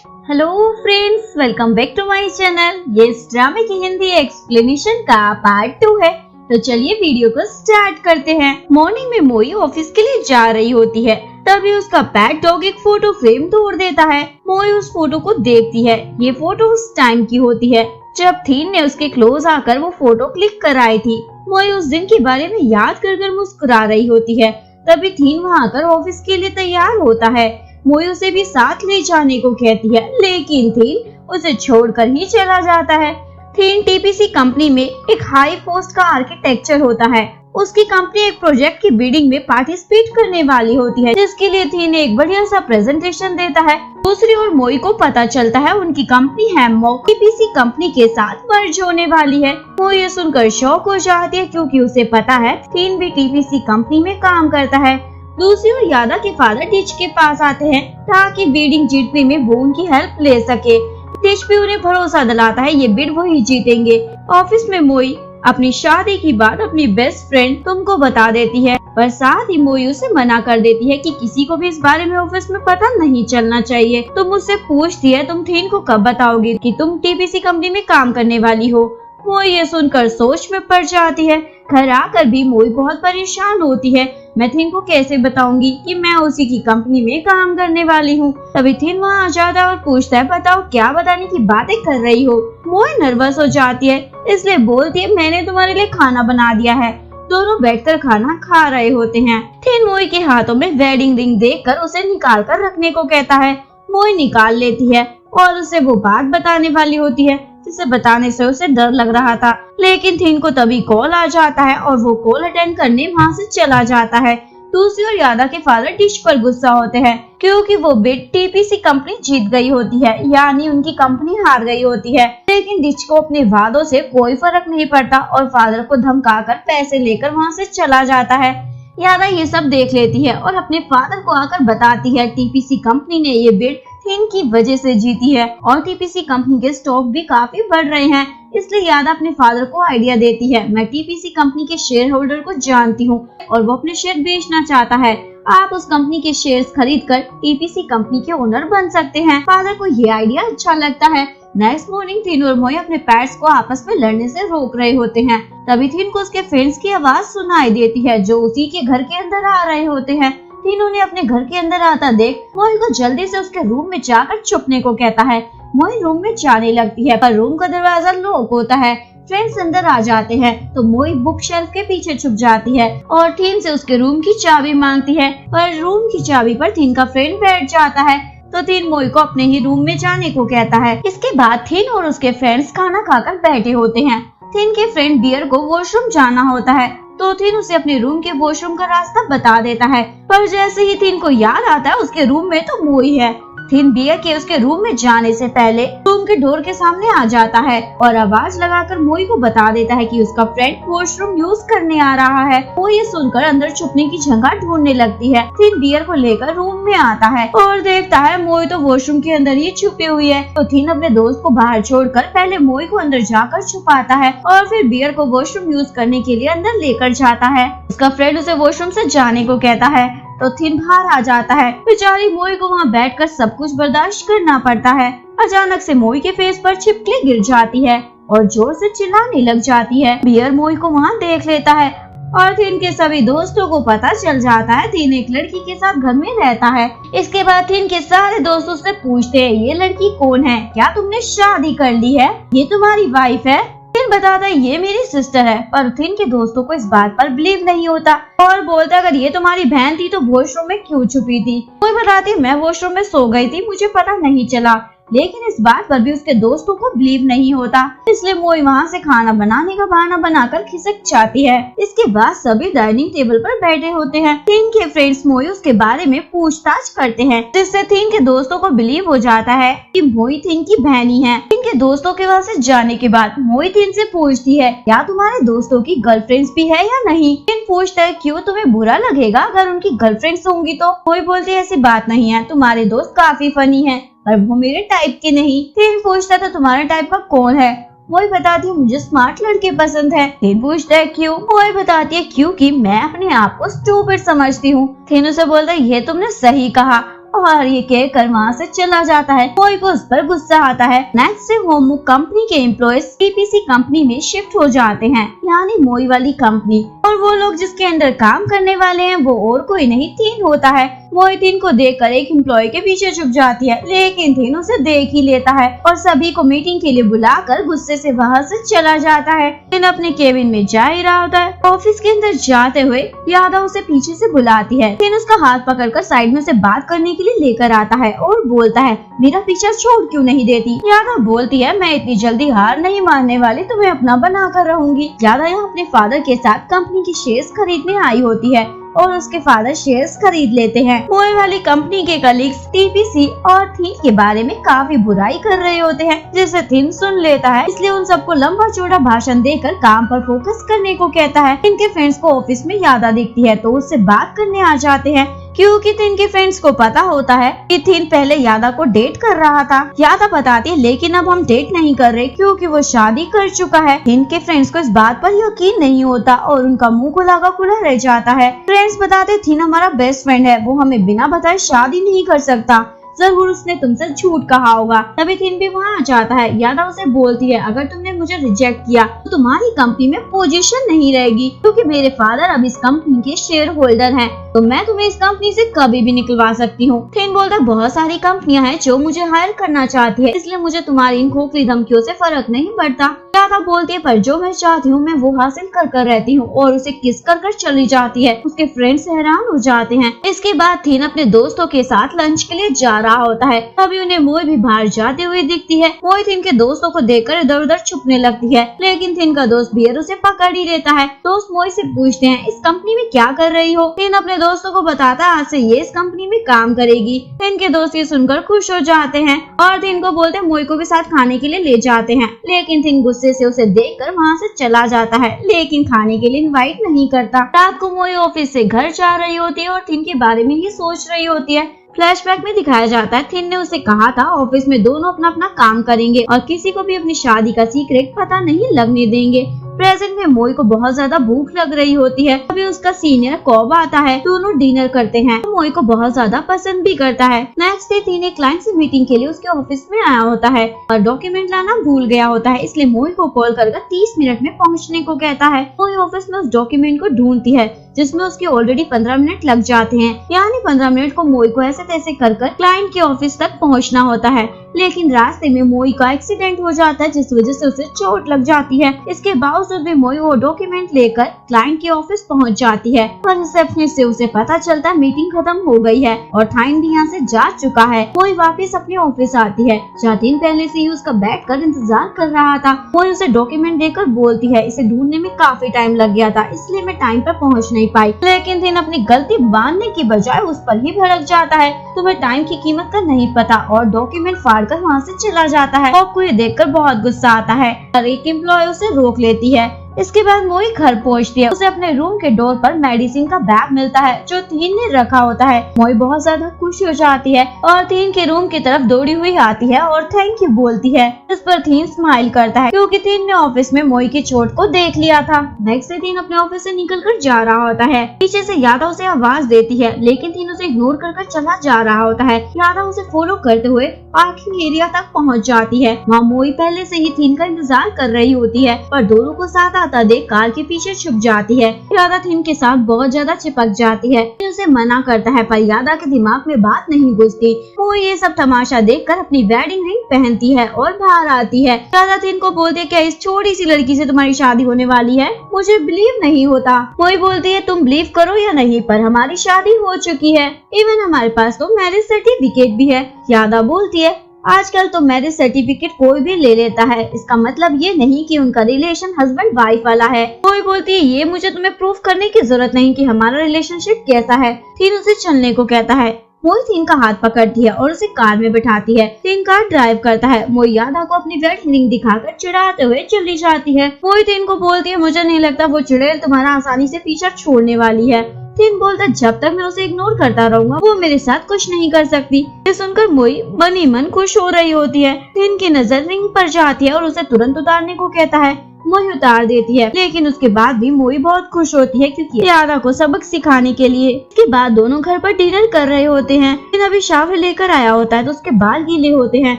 Hello friends, welcome back to my channel. ये इस ड्रामे की हिंदी एक्सप्लेनेशन का पार्ट 2 है। तो चलिए वीडियो को स्टार्ट करते हैं। मॉर्निंग में मोई ऑफिस के लिए जा रही होती है, तभी उसका पेट डॉग एक फोटो फ्रेम तोड़ देता है। मोई उस फोटो को देखती है। ये फोटो उस टाइम की होती है जब थीन ने उसके क्लोज आकर वो फोटो क्लिक कराई थी। मोई उस दिन के बारे में याद कर मुस्कुरा रही होती है। तभी थीन वहाँ आकर ऑफिस के लिए तैयार होता है। मोई उसे भी साथ ले जाने को कहती है, लेकिन थीन उसे छोड़कर ही चला जाता है। थीन टीपीसी कंपनी में एक हाई पोस्ट का आर्किटेक्चर होता है। उसकी कंपनी एक प्रोजेक्ट की बिडिंग में पार्टिसिपेट करने वाली होती है, जिसके लिए थीन एक बढ़िया सा प्रेजेंटेशन देता है। दूसरी ओर मोई को पता चलता है उनकी कंपनी हैमॉक टीपीसी कंपनी के साथ मर्ज होने वाली है। मोई ये सुनकर शॉक हो जाती है, क्योंकि उसे पता है थीन भी टीपीसी कंपनी में काम करता है। दूसरी ओर यादा के फादर टिच के पास आते हैं ताकि बिडिंग जीतने में वो उनकी हेल्प ले सके। टिच भी उन्हें भरोसा दिलाता है ये बिड वो ही जीतेंगे। ऑफिस में मोई अपनी शादी की बात अपनी बेस्ट फ्रेंड तुमको बता देती है, पर साथ ही मोई उसे मना कर देती है कि किसी को भी इस बारे में ऑफिस में पता नहीं चलना चाहिए। तुम मुझसे पूछती है तुम थीन को कब बताओगी कि तुम टीपीसी कंपनी में काम करने वाली हो। मोई ये सुनकर सोच में पड़ जाती है। घर आकर भी मोई बहुत परेशान होती है। मैं थीन को कैसे बताऊंगी कि मैं उसी की कंपनी में काम करने वाली हूँ। तभी थीन वहाँ आ जाता है और पूछता है, बताओ क्या बताने की बातें कर रही हो। मोई नर्वस हो जाती है, इसलिए बोलती है, मैंने तुम्हारे लिए खाना बना दिया है। दोनों बैठकर खाना खा रहे होते हैं। थीन मोई के हाथों में वेडिंग रिंग देखकर उसे निकाल कर रखने को कहता है। मोई निकाल लेती है और उसे वो बात बताने वाली होती है जिसे बताने से उसे डर लग रहा था। लेकिन थीन को तभी कॉल आ जाता है और वो कॉल अटेंड करने वहाँ से चला जाता है। दूसरी ओर यादा के फादर टिच पर गुस्सा होते हैं, क्योंकि वो बिड टीपीसी कंपनी जीत गई होती है, यानी उनकी कंपनी हार गई होती है। लेकिन टिच को अपने वादों से कोई फर्क नहीं पड़ता और फादर को धमकाकर पैसे लेकर वहाँ से चला जाता है। यादा ये सब देख लेती है और अपने फादर को आकर बताती है टीपीसी कंपनी ने ये बिड थीन की वजह से जीती है और टीपीसी कंपनी के स्टॉक भी काफी बढ़ रहे हैं। इसलिए यादा अपने फादर को आइडिया देती है, मैं टीपीसी कंपनी के शेयर होल्डर को जानती हूँ और वो अपने शेयर बेचना चाहता है। आप उस कंपनी के शेयर्स खरीदकर टीपीसी कंपनी के ओनर बन सकते हैं। फादर को ये आइडिया अच्छा लगता है। नेक्स्ट मॉर्निंग थीन और मोई अपने पेट्स को आपस में लड़ने से रोक रहे होते हैं। तभी थीन को उसके फ्रेंड्स की आवाज सुनाई देती है जो उसी के घर के अंदर आ रहे होते हैं। थीन उन्हें अपने घर के अंदर आता देख मोई को जल्दी से उसके रूम में जाकर छुपने को कहता है। मोई रूम में जाने लगती है, पर रूम का दरवाजा लॉक होता है। फ्रेंड्स अंदर आ जाते हैं तो मोई बुक शेल्फ के पीछे छुप जाती है और थीन से उसके रूम की चाबी मांगती है, पर रूम की चाबी पर थीन का फ्रेंड बैठ जाता है। तो थीन मोई को अपने ही रूम में जाने को कहता है। इसके बाद थीन और उसके फ्रेंड्स खाना खाकर बैठे होते हैं। थीन के फ्रेंड बियर को वॉशरूम जाना होता है, तो थीन उसे अपने रूम के वॉशरूम का रास्ता बता देता है, पर जैसे ही थीन को याद आता है उसके रूम में तो मोई है। थीन बियर के उसके रूम में जाने से पहले रूम के डोर के सामने आ जाता है और आवाज लगाकर मोई को बता देता है कि उसका फ्रेंड वॉशरूम यूज करने आ रहा है। वो ये सुनकर अंदर छुपने की जगह ढूंढने लगती है। थीन बियर को लेकर रूम में आता है और देखता है मोई तो वॉशरूम के अंदर ही छुपी हुई है। तो थीन अपने दोस्त को बाहर छोड़कर पहले मोई को अंदर जाकर छुपाता है और फिर बियर को वॉशरूम यूज करने के लिए अंदर लेकर जाता है। उसका फ्रेंड उसे वॉशरूम से जाने को कहता है तो थीन बाहर आ जाता है। बेचारी मोई को वहाँ बैठकर सब कुछ बर्दाश्त करना पड़ता है। अचानक से मोई के फेस पर छिपकली गिर जाती है और जोर से चिल्लाने लग जाती है। बियर मोई को वहाँ देख लेता है और थीन के सभी दोस्तों को पता चल जाता है थीन एक लड़की के साथ घर में रहता है। इसके बाद थीन के सारे दोस्तों से पूछते हैं, ये लड़की कौन है, क्या तुमने शादी कर ली है, ये तुम्हारी वाइफ है। थीन बताता है ये मेरी सिस्टर है, पर थीन के दोस्तों को इस बात पर बिलीव नहीं होता और बोलता अगर ये तुम्हारी बहन थी तो वॉशरूम में क्यों छुपी थी। कोई बताती मैं वॉशरूम में सो गई थी, मुझे पता नहीं चला। लेकिन इस बात पर भी उसके दोस्तों को बिलीव नहीं होता, इसलिए मोई वहाँ से खाना बनाने का बहाना बनाकर खिसक जाती है। इसके बाद सभी डाइनिंग टेबल पर बैठे होते हैं। थीन के फ्रेंड्स मोई उसके बारे में पूछताछ करते हैं, जिससे थीन के दोस्तों को बिलीव हो जाता है कि मोई थीन की बहनी है। थीन के दोस्तों के वहाँ से जाने के बाद मोई थीन से पूछती है, क्या तुम्हारे दोस्तों की गर्लफ्रेंड्स भी है या नहीं। थीन पूछता है, क्यों, तुम्हें बुरा लगेगा अगर उनकी गर्लफ्रेंड्स होंगी तो। मोई बोलती है, ऐसी बात नहीं है, तुम्हारे दोस्त काफी फनी है पर वो मेरे टाइप के नहीं। थीन पूछता है, तो तुम्हारे टाइप का कौन है। मोई बताती है, मुझे स्मार्ट लड़के पसंद है। थीन पूछता है क्यों। मोई बताती है क्योंकि मैं अपने आप को स्टूपिड समझती हूँ। थीन उसे बोलता है, ये तुमने सही कहा, और ये कहकर वहाँ से चला जाता है। मोई को उस पर गुस्सा आता है। नेक्स्ट डे होमू कंपनी के एम्प्लॉयज टीपीसी कंपनी में शिफ्ट हो जाते हैं, यानी मोई वाली कंपनी। और वो लोग जिसके अंडर काम करने वाले हैं वो और कोई नहीं थिन होता है। मोई थिन को देखकर एक एम्प्लॉय के पीछे छुप जाती है, लेकिन थिन उसे देख ही लेता है और सभी को मीटिंग के लिए बुलाकर गुस्से से वहाँ से चला जाता है। थिन अपने केबिन में जा ही रहा होता है। ऑफिस के अंदर जाते हुए यादा उसे पीछे से बुलाती है। थिन उसका हाथ पकड़कर साइड में से बात करने के लिए लेकर आता है और बोलता है, मेरा पीछा छोड़ क्यों नहीं देती? यादा बोलती है, मैं इतनी जल्दी हार नहीं मानने वाली, तुम्हें अपना बना कर रहूंगी। यादा यहाँ अपने फादर के साथ कंपनी की शेयर्स खरीदने आई होती है और उसके फादर शेयर्स खरीद लेते हैं। मोई वाली कंपनी के कलीग्स टीपीसी और थिन के बारे में काफी बुराई कर रहे होते हैं, जिसे थिन सुन लेता है। इसलिए उन सबको लंबा चौड़ा भाषण देकर काम पर फोकस करने को कहता है। इनके फ्रेंड्स को ऑफिस में यादा दिखती है तो उससे बात करने आ जाते हैं, क्योंकि थिन के फ्रेंड्स को पता होता है कि थिन पहले यादा को डेट कर रहा था। यादा बताती है, लेकिन अब हम डेट नहीं कर रहे क्योंकि वो शादी कर चुका है। थिन के फ्रेंड्स को इस बात पर यकीन नहीं होता और उनका मुंह खुला का खुला रह जाता है। फ्रेंड्स बताते, थिन हमारा बेस्ट फ्रेंड है, वो हमें बिना बताए शादी नहीं कर सकता, जरूर उसने तुमसे झूठ कहा होगा। तभी थिन भी वहाँ आ जाता है। यादा उसे बोलती है, अगर तुमने मुझे रिजेक्ट किया तो तुम्हारी कंपनी में पोजीशन नहीं रहेगी, क्योंकि मेरे फादर अब इस कंपनी के शेयर होल्डर हैं, तो मैं तुम्हें इस कंपनी से कभी भी निकलवा सकती हूँ। थिन बोलता है, बहुत सारी कंपनियां हैं जो मुझे हायर करना चाहती है, इसलिए मुझे तुम्हारी इन खोखली धमकियों से फर्क नहीं पड़ता। यादा बोलती है, पर जो मैं चाहती हूँ मैं वो हासिल कर रहती हूँ, और उसे किस कर चली जाती है। उसके फ्रेंड्स हैरान हो जाते हैं। इसके बाद थिन अपने दोस्तों के साथ लंच के लिए जा रहा होता है। तभी उन्हें मोई भी बाहर जाते हुए दिखती है। मोई थिन के दोस्तों को देखकर इधर उधर छुपने लगती है, लेकिन थिन का दोस्त बियर उसे पकड़ ही लेता है। दोस्त मोई से पूछते हैं, इस कंपनी में क्या कर रही हो? थिन अपने दोस्तों को बताता है, आज से ये इस कंपनी में काम करेगी। थिन के दोस्त ये सुनकर खुश हो जाते हैं और थिन को बोलते हैं मोई को भी साथ खाने के लिए ले जाते हैं, लेकिन थिन गुस्से से उसे देखकर वहाँ से चला जाता है, लेकिन खाने के लिए इनवाइट नहीं करता। रात को मोई ऑफिस से घर जा रही होती है और थिन के बारे में ही सोच रही होती है। फ्लैशबैक में दिखाया जाता है, थिन ने उसे कहा था ऑफिस में दोनों अपना अपना काम करेंगे और किसी को भी अपनी शादी का सीक्रेट पता नहीं लगने देंगे। प्रेजेंट में मोई को बहुत ज्यादा भूख लग रही होती है। अभी उसका सीनियर कॉब आता है, दोनों डिनर करते हैं। तो मोई को बहुत ज्यादा पसंद भी करता है। नेक्स्ट डे थिन एक क्लाइंट से मीटिंग के लिए उसके ऑफिस में आया होता है और डॉक्यूमेंट लाना भूल गया होता है, इसलिए मोई को कॉल कर 30 मिनट में पहुंचने को कहता है। मोई ऑफिस में उस डॉक्यूमेंट को ढूंढती है जिसमें उसके ऑलरेडी 15 मिनट लग जाते हैं, यानी 15 मिनट को मोई को ऐसे तैसे कर क्लाइंट के ऑफिस तक पहुंचना होता है। लेकिन रास्ते में मोई का एक्सीडेंट हो जाता है, जिस वजह से उसे चोट लग जाती है। इसके बावजूद भी मोई वो डॉक्यूमेंट लेकर क्लाइंट के ऑफिस पहुंच जाती है और रिसेप्शनिस्ट से उसे पता चलता है मीटिंग खत्म हो गई है और थिन भी यहाँ से जा चुका है। मोई वापस अपने ऑफिस आती है, जहाँ थिन पहले से ही उसका बैठकर इंतजार कर रहा था। मोई उसे डॉक्यूमेंट देकर बोलती है, इसे ढूंढने में काफी टाइम लग गया था, इसलिए मैं टाइम पर पहुँच नहीं पाई। लेकिन थिन अपनी गलती मानने की बजाय उस पर ही भड़क जाता है, तुम्हें टाइम की कीमत का नहीं पता, और डॉक्यूमेंट फाड़कर वहाँ से चला जाता है। कॉब को ये देखकर बहुत गुस्सा आता है और एक एम्प्लॉय उसे रोक लेती है। इसके बाद मोई घर पहुंचती है। उसे अपने रूम के डोर पर मेडिसिन का बैग मिलता है जो थिन ने रखा होता है। मोई बहुत ज्यादा खुश हो जाती है और थिन के रूम की तरफ दौड़ी हुई आती है और थैंक यू बोलती है। इस पर थिन स्माइल करता है क्योंकि थिन ने ऑफिस में मोई की चोट को देख लिया था। नेक्स्ट डे थिन अपने ऑफिस से निकलकर जा रहा होता है। पीछे से यादा उसे आवाज देती है, लेकिन थिन उसे इग्नोर कर चला जा रहा होता है। यादा उसे फॉलो करते हुए पार्किंग एरिया तक पहुँच जाती है। वहाँ मोई पहले से ही थिन का इंतजार कर रही होती है, पर दोनों को साथ आता देख कार के पीछे छुप जाती है। यादा थिन के साथ बहुत ज्यादा चिपक जाती है। थिन उसे मना करता है, पर यादा के दिमाग में बात नहीं घुसती। वो ये सब तमाशा देखकर अपनी वेडिंग रिंग पहनती है और बाहर आती है। यादा थिन को बोलती है, क्या इस छोटी सी लड़की से तुम्हारी शादी होने वाली है? मुझे बिलीव नहीं होता। मोई बोलती है, तुम बिलीव करो या नहीं, पर हमारी शादी हो चुकी है, इवन हमारे पास तो मैरिज सर्टिफिकेट भी है। यादा बोलती है, आजकल तो मैरिज सर्टिफिकेट कोई भी ले लेता है, इसका मतलब ये नहीं कि उनका रिलेशन हस्बैंड वाइफ वाला है। कोई बोलती है, ये मुझे तुम्हें प्रूफ करने की जरूरत नहीं कि हमारा रिलेशनशिप कैसा है। थिन उसे चलने को कहता है। मोई थिन का हाथ पकड़ती है और उसे कार में बिठाती है। थिन कार ड्राइव करता है। मोई यादा को अपनी वेडिंग रिंग दिखाकर चिढ़ाते हुए चली जाती है। मोई थिन को बोलती है, मुझे नहीं लगता वो चुड़ैल तुम्हारा आसानी से पीछा छोड़ने वाली है। थिन बोलता, जब तक मैं उसे इग्नोर करता रहूंगा वो मेरे साथ कुछ नहीं कर सकती। ये सुनकर मोई मन ही मन खुश हो रही होती है। थिन की नजर रिंग पर जाती है और उसे तुरंत उतारने को कहता है, मोई उतार देती है, लेकिन उसके बाद भी मोई बहुत खुश होती है क्योंकि यादा को सबक सिखाने के लिए। इसके बाद दोनों घर पर डिनर कर रहे होते हैं। लेकिन अभी शावर लेकर आया होता है तो उसके बाल गीले होते हैं।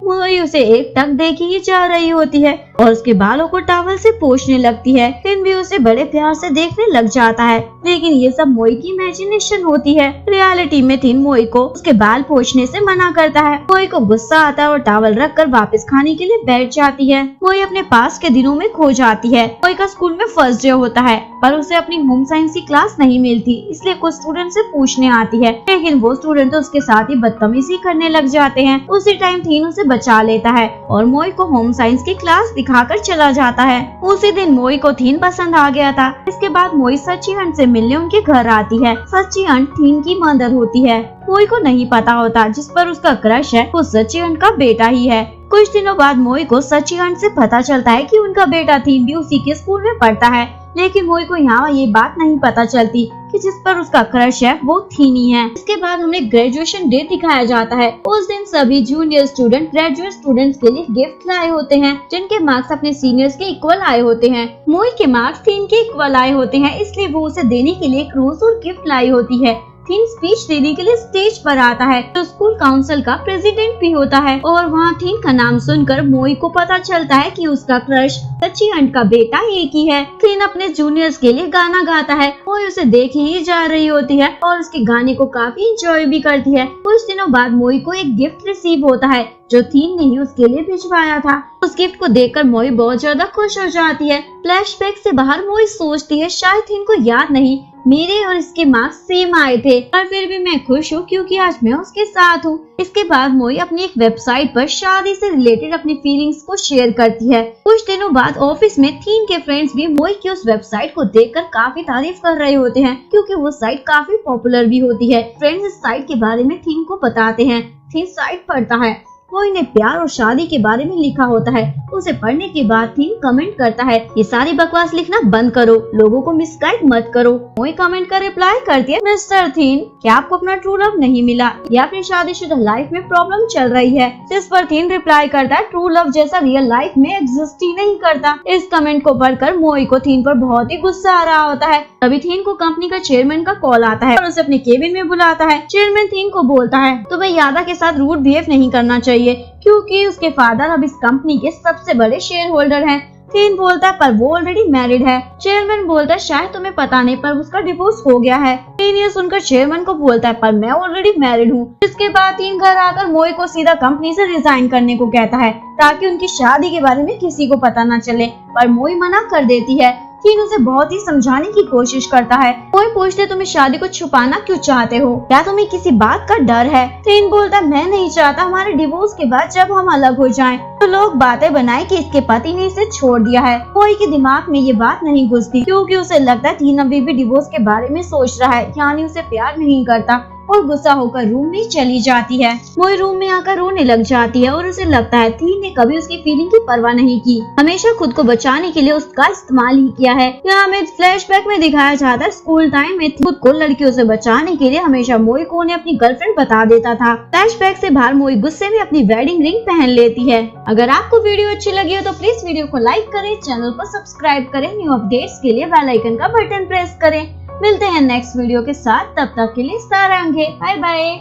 मोई उसे एक टक देके ही जा रही होती है और उसके बालों को टॉवल से पोंछने लगती है। फिन भी उसे बड़े प्यार से देखने लग जाता है, लेकिन ये सब मोई की इमेजिनेशन होती है। रियलिटी में थिन मोई को उसके बाल पोंछने से मना करता है। मोई को गुस्सा आता है और टॉवल रखकर वापस खाने के लिए बैठ जाती है। मोई अपने पास के दिनों में खो जाती है। मोई का स्कूल में फर्स्ट डे होता है, पर उसे अपनी होम साइंस की क्लास नहीं मिलती, इसलिए कुछ स्टूडेंट से पूछने आती है, लेकिन वो स्टूडेंट तो उसके साथ ही बदतमीजी करने लग जाते हैं। उसी टाइम थिन उसे बचा लेता है और मोई को होम साइंस की क्लास दिखाकर चला जाता है। उसी दिन मोई को थिन पसंद आ गया था। इसके बाद मोई सच्ची अंट से मिलने उनके घर आती है। सच्ची अंट थिन की मदर होती है। मोई को नहीं पता होता जिस पर उसका क्रश है वो सच्ची अंट का बेटा ही है। कुछ दिनों बाद मोई को सच्ची अंट से पता चलता है कि उनका बेटा थिन भी उसी के स्कूल में पढ़ता है, लेकिन मोई को यहाँ ये बात नहीं पता चलती कि जिस पर उसका क्रश है वो थिन ही है। इसके बाद हमें ग्रेजुएशन डे दिखाया जाता है। उस दिन सभी जूनियर स्टूडेंट ग्रेजुएट स्टूडेंट्स के लिए गिफ्ट लाए होते हैं, जिनके मार्क्स अपने सीनियर्स के इक्वल आए होते हैं। मोई के मार्क्स थिन के इक्वल आए होते हैं, इसलिए वो उसे देने के लिए क्रूज और गिफ्ट लाई होती है। थिन स्पीच देने के लिए स्टेज पर आता है तो स्कूल काउंसिल का प्रेसिडेंट भी होता है और वहाँ थिन का नाम सुनकर मोई को पता चलता है कि उसका क्रश सच्ची अंट का बेटा एक ही है। थिन अपने जूनियर्स के लिए गाना गाता है। मोई उसे देख ही जा रही होती है और उसके गाने को काफी एंजॉय भी करती है। कुछ दिनों बाद मोई को एक गिफ्ट रिसीव होता है जो थिन ने ही उसके लिए भिजवाया था। उस गिफ्ट को देखकर मोई बहुत ज्यादा खुश हो जाती है। फ्लैशबैक से बाहर मोई सोचती है शायद थिन को याद नहीं मेरे और इसके मार्क्स सेम आए थे, पर फिर भी मैं खुश हूँ क्योंकि आज मैं उसके साथ हूँ। इसके बाद मोई अपनी एक वेबसाइट पर शादी से रिलेटेड अपनी फीलिंग्स को शेयर करती है। कुछ दिनों बाद ऑफिस में थिन के फ्रेंड्स भी मोई की उस वेबसाइट को देखकर काफी तारीफ कर रहे होते हैं क्योंकि वो साइट काफी पॉपुलर भी होती है। फ्रेंड्स इस साइट के बारे में थिन को बताते हैं। थिन साइट पढ़ता है। मोई ने प्यार और शादी के बारे में लिखा होता है। उसे पढ़ने के बाद थिन कमेंट करता है, ये सारी बकवास लिखना बंद करो, लोगों को मिसगाइड मत करो। मोई कमेंट का रिप्लाई करती है, मिस्टर थिन, क्या आपको अपना ट्रू लव नहीं मिला या फिर शादीशुदा लाइफ में प्रॉब्लम चल रही है? जिस पर थिन रिप्लाई करता है, ट्रू लव जैसा रियल लाइफ में एग्जिस्ट ही नहीं करता। इस कमेंट को पढ़कर मोई को थिन पर बहुत ही गुस्सा आ रहा होता है। तभी थिन को कंपनी का चेयरमैन का कॉल आता है और उसे अपने केबिन में बुलाता है। चेयरमैन थिन को बोलता है, तुम्हें यादा के साथ रूड बिहेव नहीं करना चाहिए क्योंकि उसके फादर अब इस कंपनी के सबसे बड़े शेयर होल्डर हैं। थिन बोलता है, पर वो ऑलरेडी मैरिड है। चेयरमैन बोलता है, शायद तुम्हें पता नहीं पर उसका डिवोर्स हो गया है। थिन ये सुनकर चेयरमैन को बोलता है, पर मैं ऑलरेडी मैरिड हूँ। इसके बाद थिन घर आकर मोई को सीधा कंपनी से रिजाइन करने को कहता है ताकि उनकी शादी के बारे में किसी को पता न चले, पर मोई मना कर देती है। थिन उसे बहुत ही समझाने की कोशिश करता है। मोई पूछते, तुम्हें शादी को छुपाना क्यों चाहते हो? क्या तुम्हें किसी बात का डर है? थिन बोलता, मैं नहीं चाहता हमारे डिवोर्स के बाद जब हम अलग हो जाएं, तो लोग बातें बनाए कि इसके पति ने इसे छोड़ दिया है। मोई के दिमाग में ये बात नहीं घुसती क्योंकि उसे लगता है थिन अभी भी डिवोर्स के बारे में सोच रहा है, यानी उसे प्यार नहीं करता और गुस्सा होकर रूम में चली जाती है। मोई रूम में आकर रोने लग जाती है और उसे लगता है थिन ने कभी उसकी फीलिंग की परवाह नहीं की, हमेशा खुद को बचाने के लिए उसका इस्तेमाल ही किया है। यहाँ हमें फ्लैशबैक में दिखाया जाता है स्कूल टाइम में खुद को लड़कियों से बचाने के लिए हमेशा मोई को उन्हें अपनी गर्लफ्रेंड बता देता था। फ्लैशबैक से बाहर मोई गुस्से में अपनी वेडिंग रिंग पहन लेती है। अगर आपको वीडियो अच्छी लगी हो तो प्लीज वीडियो को लाइक करें, चैनल को सब्सक्राइब करें, न्यू अपडेट्स के लिए बेल आइकन का बटन प्रेस करें। मिलते हैं नेक्स्ट वीडियो के साथ, तब तक के लिए सारंगे, बाय बाय।